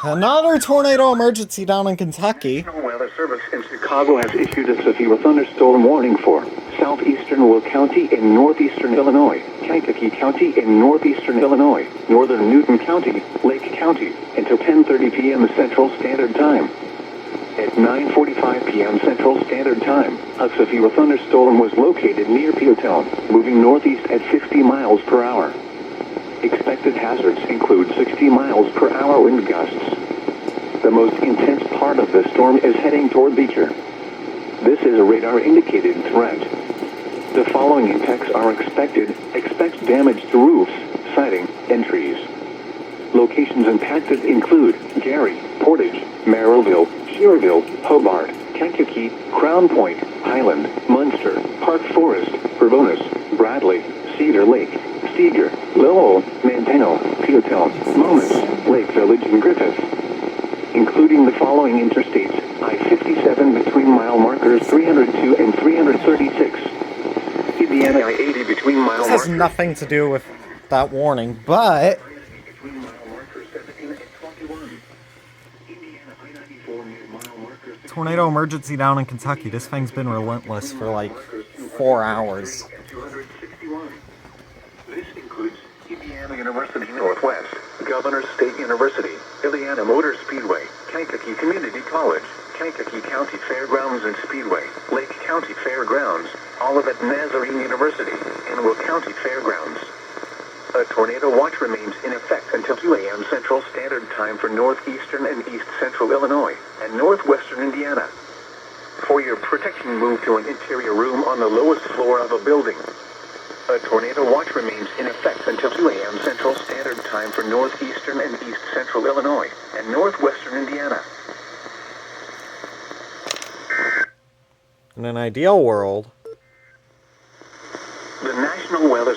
Another tornado emergency down in Kentucky. National Weather Service in Chicago has issued a severe thunderstorm warning for southeastern Will County in northeastern Illinois, Kankakee County in northeastern Illinois, northern Newton County, Lake County, until 10:30 p.m. Central Standard Time. At 9:45 p.m. Central Standard Time, a severe thunderstorm was located near Peotone, moving northeast at 50 miles per hour. Expected hazards include 60 miles per hour wind gusts. The most intense part of the storm is heading toward Beecher. This is a radar-indicated threat. The following impacts are expected. Expect damage to roofs, siding, and trees. Locations impacted include Gary, Portage, Merrillville, Schererville, Hobart, Kankakee, Crown Point, Highland, Munster, Park Forest, Bourbonnais, Bradley, Cedar Lake, Seeger, Lowell, Manteno, Peotone, Momus, Lake Village, and Griffith. Including the following interstates: I-57 between mile markers 302 and 336. Indiana I-80 between mile This markers... has nothing to do with that warning, but... between mile markers 17 and 21. Indiana I-94 near mile markers... Tornado emergency down in Kentucky. This thing's been relentless for like 4 hours. 261. This includes Indiana University Northwest, Governors State University, Indiana Motor Speedway, Kankakee Community College, Kankakee County Fairgrounds and Speedway, Lake County Fairgrounds, Olivet Nazarene University, and Will County Fairgrounds. A tornado watch remains in effect until 2 a.m. Central Standard Time for northeastern and east central Illinois and northwestern Indiana. For your protection, move to an interior room on the lowest floor of a building. A tornado watch remains in effect until 2 a.m. Central Standard Time for northeastern and east central Illinois and northwestern Indiana. In an ideal world... The National Weather